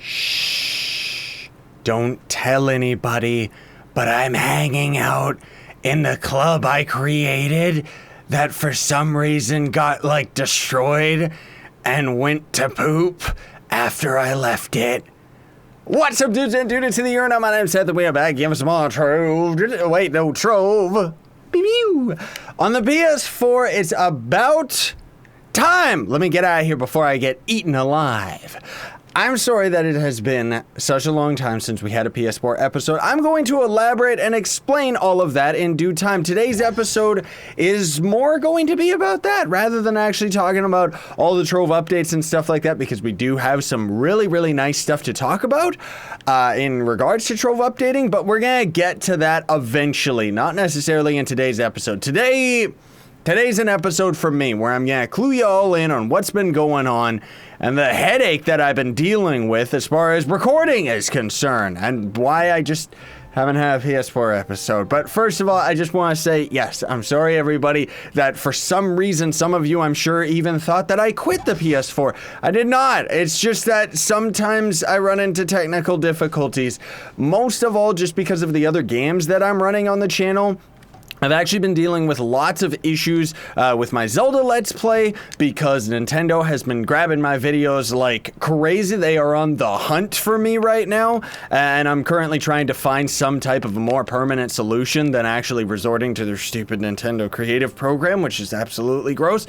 Shh. Don't tell anybody, but I'm hanging out in the club I created that for some reason got, like, destroyed and went to poop after I left it. What's up, dudes and dudes in the urinal? My name's Scythe, and we are back again with some more Trove. Wait, no, Trove. Pew. On the PS4, it's about time. Let me get out of here before I get eaten alive. I'm sorry that it has been such a long time since we had a PS4 episode. I'm going to elaborate and explain all of that in due time. Today's episode is more going to be about that rather than actually talking about all the Trove updates and stuff like that, because we do have some really, really nice stuff to talk about in regards to Trove updating, but we're going to get to that eventually, not necessarily in today's episode. Today's an episode for me where I'm going to clue you all in on what's been going on and the headache that I've been dealing with as far as recording is concerned, and why I just haven't had a PS4 episode. But first of all, I just want to say, yes, I'm sorry everybody that for some reason, some of you I'm sure even thought that I quit the PS4. I did not. It's just that sometimes I run into technical difficulties, most of all just because of the other games that I'm running on the channel. I've actually been dealing with lots of issues with my Zelda Let's Play because Nintendo has been grabbing my videos like crazy. They are on the hunt for me right now, and I'm currently trying to find some type of a more permanent solution than actually resorting to their stupid Nintendo Creative Program, which is absolutely gross.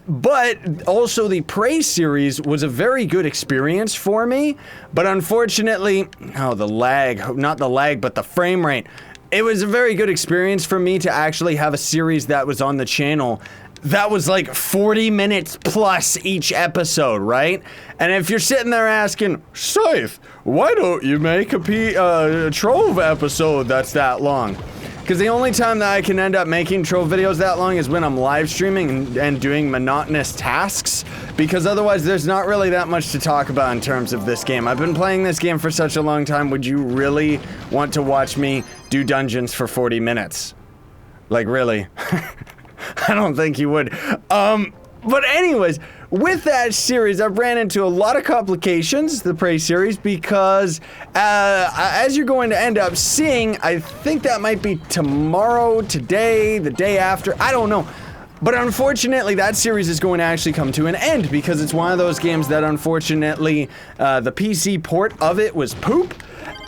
But also the Prey series was a very good experience for me, but unfortunately, not the lag, but the frame rate. It was a very good experience for me to actually have a series that was on the channel that was like 40 minutes plus each episode, right? And if you're sitting there asking, Scythe, why don't you make a Trove episode that's that long? Because the only time that I can end up making Trove videos that long is when I'm live streaming and doing monotonous tasks, because otherwise there's not really that much to talk about in terms of this game. I've been playing this game for such a long time. Would you really want to watch me do dungeons for 40 minutes? Like, really? I don't think you would. But anyways, with that series, I've ran into a lot of complications, the Prey series, because as you're going to end up seeing, I think that might be tomorrow, today, the day after, I don't know. But unfortunately, that series is going to actually come to an end because it's one of those games that unfortunately, the PC port of it was poop.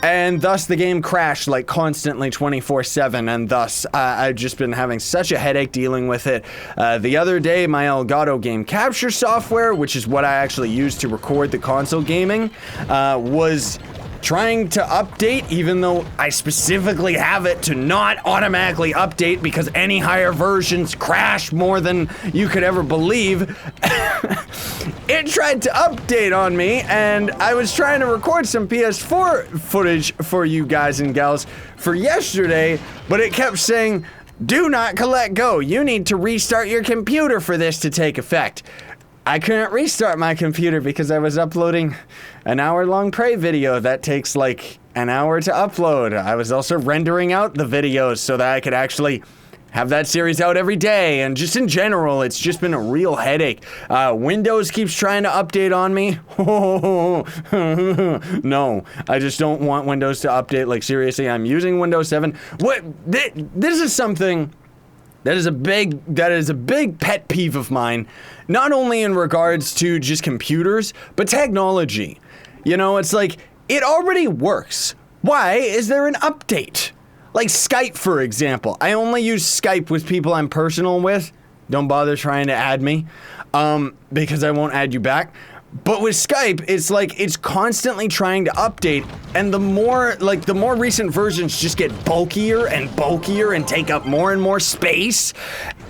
And thus the game crashed like constantly 24/7, and thus I've just been having such a headache dealing with it. The other day, my Elgato game capture software, which is what I actually use to record the console gaming, was trying to update, even though I specifically have it to not automatically update because any higher versions crash more than you could ever believe. It tried to update on me, and I was trying to record some PS4 footage for you guys and gals for yesterday, but it kept saying, do not collect go. You need to restart your computer for this to take effect. I couldn't restart my computer because I was uploading an hour-long Prey video that takes like an hour to upload. I was also rendering out the videos so that I could actually have that series out every day, and just in general, it's just been a real headache. Windows keeps trying to update on me. No, I just don't want Windows to update. Like, seriously, I'm using Windows 7. This is something that is a big pet peeve of mine, not only in regards to just computers, but technology. You know, it's like, it already works. Why is there an update? Like Skype, for example. I only use Skype with people I'm personal with. Don't bother trying to add me, because I won't add you back. But with Skype, it's like, it's constantly trying to update, and the more recent versions just get bulkier and bulkier and take up more and more space,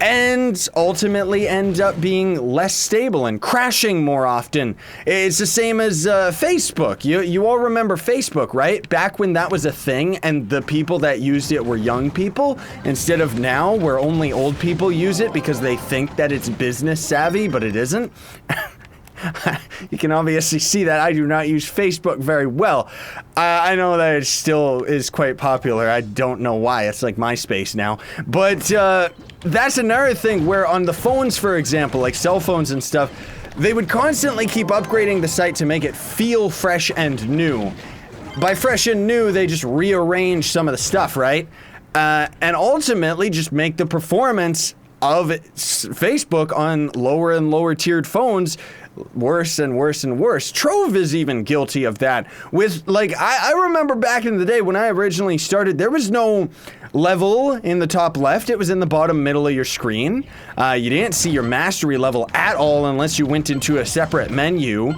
and ultimately end up being less stable and crashing more often. It's the same as Facebook. You all remember Facebook, right? Back when that was a thing, and the people that used it were young people, instead of now, where only old people use it because they think that it's business savvy, but it isn't. You can obviously see that I do not use Facebook very well. I know that it still is quite popular. I don't know why. It's like MySpace now. But that's another thing where on the phones, for example, like cell phones and stuff, they would constantly keep upgrading the site to make it feel fresh and new. By fresh and new, they just rearrange some of the stuff, right? And ultimately just make the performance of Facebook on lower and lower tiered phones worse and worse and worse. Trove is even guilty of that. With, like, I remember back in the day when I originally started, there was no level in the top left. It was in the bottom middle of your screen. You didn't see your mastery level at all unless you went into a separate menu.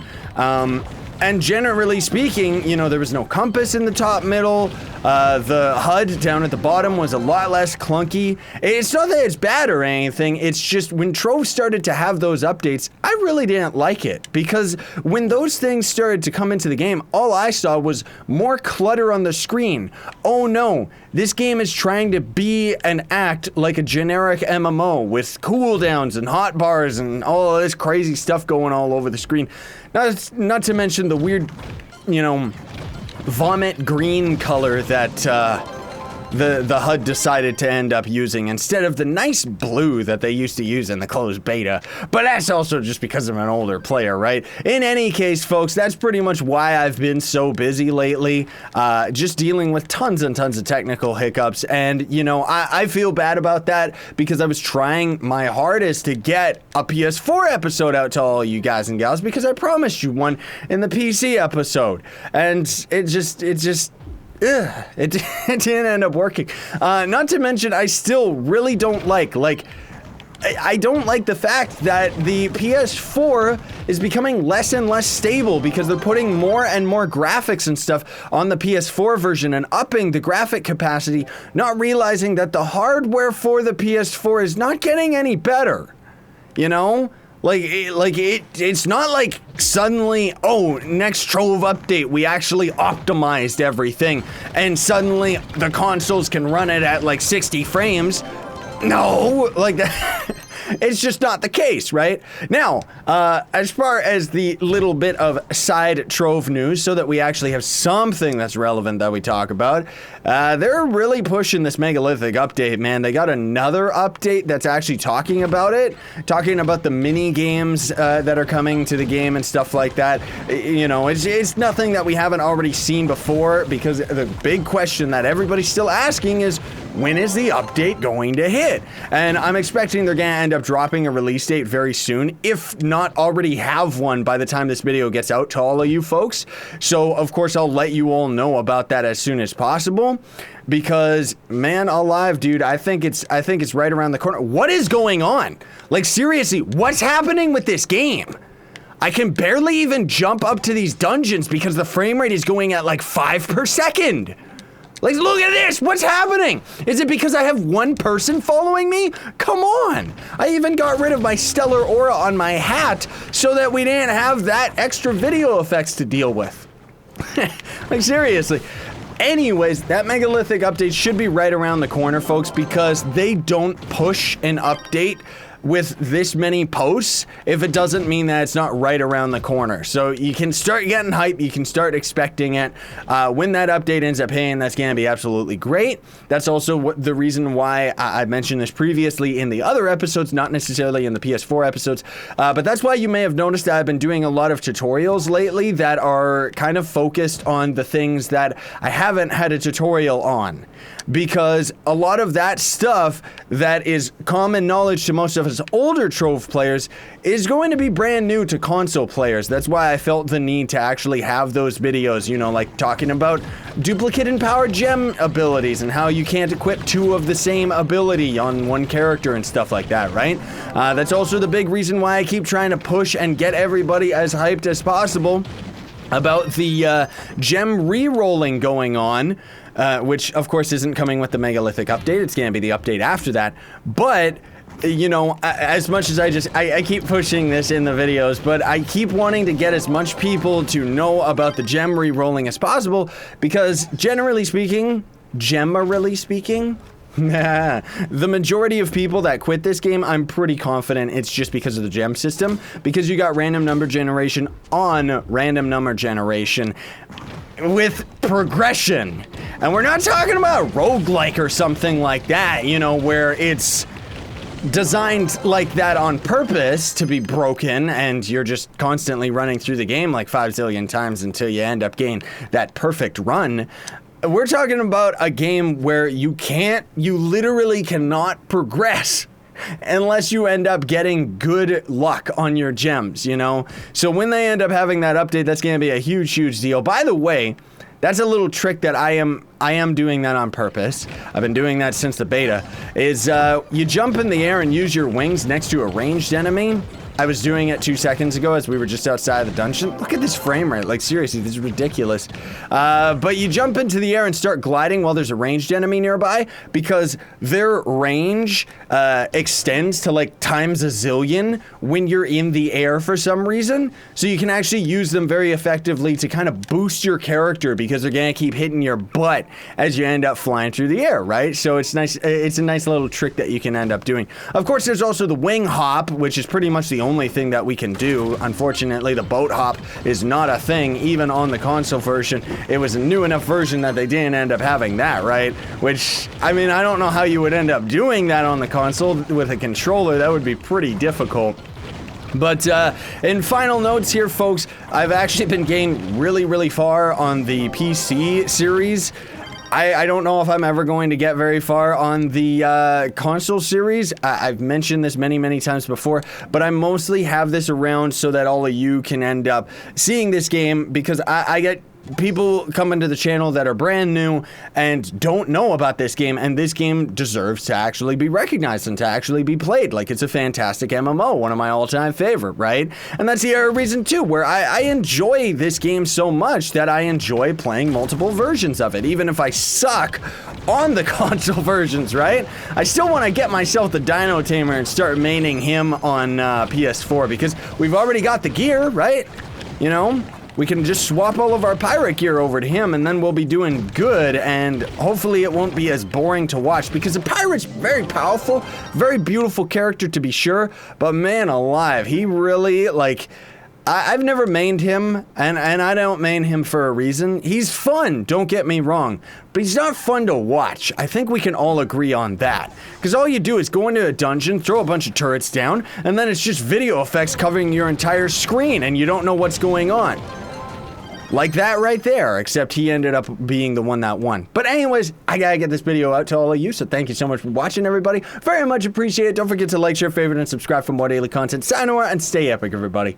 And generally speaking, you know, there was no compass in the top middle. The HUD down at the bottom was a lot less clunky. It's not that it's bad or anything. It's just when Trove started to have those updates, I really didn't like it. Because when those things started to come into the game, all I saw was more clutter on the screen. Oh no, this game is trying to be and act like a generic MMO with cooldowns and hotbars and all of this crazy stuff going all over the screen. Not to mention the weird, you know, vomit green color that the HUD decided to end up using instead of the nice blue that they used to use in the closed beta. But that's also just because I'm an older player, right? In any case, folks, that's pretty much why I've been so busy lately, just dealing with tons and tons of technical hiccups. And, you know, I feel bad about that because I was trying my hardest to get a PS4 episode out to all you guys and gals because I promised you one in the PC episode. And it didn't end up working. Not to mention, I still really don't like I don't like the fact that the PS4 is becoming less and less stable because they're putting more and more graphics and stuff on the PS4 version and upping the graphic capacity, not realizing that the hardware for the PS4 is not getting any better. You know? It's not like suddenly, oh, next Trove update, we actually optimized everything, and suddenly the consoles can run it at like 60 frames. No, like that. It's just not the case, right? Now, as far as the little bit of side Trove news, so that we actually have something that's relevant that we talk about, they're really pushing this megalithic update, man. They got another update that's actually talking about it, talking about the mini games that are coming to the game and stuff like that. You know, it's nothing that we haven't already seen before, because the big question that everybody's still asking is, when is the update going to hit? And I'm expecting they're gonna end up dropping a release date very soon, if not already have one by the time this video gets out to all of you folks. So of course I'll let you all know about that as soon as possible, because man alive, dude, I think it's right around the corner. What is going on? Like, seriously, what's happening with this game? I can barely even jump up to these dungeons because the frame rate is going at like 5 per second. Like, look at this! What's happening? Is it because I have one person following me? Come on! I even got rid of my stellar aura on my hat so that we didn't have that extra video effects to deal with. Like, seriously. Anyways, that megalithic update should be right around the corner, folks, because they don't push an update with this many posts if it doesn't mean that it's not right around the corner. So you can start getting hype, you can start expecting it. When that update ends up hitting, that's gonna be absolutely great. That's also the reason why I mentioned this previously in the other episodes, not necessarily in the PS4 episodes, but that's why you may have noticed that I've been doing a lot of tutorials lately that are kind of focused on the things that I haven't had a tutorial on. Because a lot of that stuff that is common knowledge to most of us older Trove players is going to be brand new to console players. That's why I felt the need to actually have those videos, you know, like talking about duplicate and power gem abilities and how you can't equip 2 of the same ability on one character and stuff like that, right? That's also the big reason why I keep trying to push and get everybody as hyped as possible about the gem re-rolling going on. Which of course isn't coming with the megalithic update. It's gonna be the update after that. But, you know, as much as I keep pushing this in the videos, but I keep wanting to get as much people to know about the gem re-rolling as possible, because generally speaking, the majority of people that quit this game, I'm pretty confident it's just because of the gem system, because you got random number generation on random number generation with progression. And we're not talking about roguelike or something like that, you know, where it's designed like that on purpose to be broken, and you're just constantly running through the game like 5 zillion times until you end up getting that perfect run. We're talking about a game where you literally cannot progress unless you end up getting good luck on your gems, you know? So when they end up having that update, that's going to be a huge, huge deal. By the way, that's a little trick that I am doing that on purpose. I've been doing that since the beta, is you jump in the air and use your wings next to a ranged enemy. I was doing it 2 seconds ago as we were just outside of the dungeon. Look at this frame rate. Like, seriously, this is ridiculous. But you jump into the air and start gliding while there's a ranged enemy nearby, because their range extends to like times a zillion when you're in the air for some reason. So you can actually use them very effectively to kind of boost your character, because they're gonna keep hitting your butt as you end up flying through the air, right? So it's nice. It's a nice little trick that you can end up doing. Of course, there's also the wing hop, which is pretty much the only thing that we can do. Unfortunately, the boat hop is not a thing, even on the console version. It was a new enough version that they didn't end up having that, right? Which, I mean, I don't know how you would end up doing that on the console with a controller. That would be pretty difficult. But in final notes here, folks, I've actually been getting really, really far on the PC series. I don't know if I'm ever going to get very far on the console series. I've mentioned this many, many times before, but I mostly have this around so that all of you can end up seeing this game, because I get people coming to the channel that are brand new and don't know about this game, and this game deserves to actually be recognized and to actually be played. Like, it's a fantastic MMO, one of my all-time favorite, right? And that's the other reason too, where I enjoy this game so much that I enjoy playing multiple versions of it, even if I suck on the console versions, right? I still want to get myself the Dino Tamer and start maining him on PS4, because we've already got the gear, right? You know? We can just swap all of our pirate gear over to him, and then we'll be doing good, and hopefully it won't be as boring to watch, because the pirate's very powerful, very beautiful character to be sure, but man alive, he really, like, I've never mained him, and I don't main him for a reason. He's fun, don't get me wrong, but he's not fun to watch. I think we can all agree on that. Because all you do is go into a dungeon, throw a bunch of turrets down, and then it's just video effects covering your entire screen, and you don't know what's going on. Like that right there, except he ended up being the one that won. But anyways, I gotta get this video out to all of you, so thank you so much for watching, everybody. Very much appreciate it. Don't forget to like, share, favorite, and subscribe for more daily content. Sayonara, and stay epic, everybody.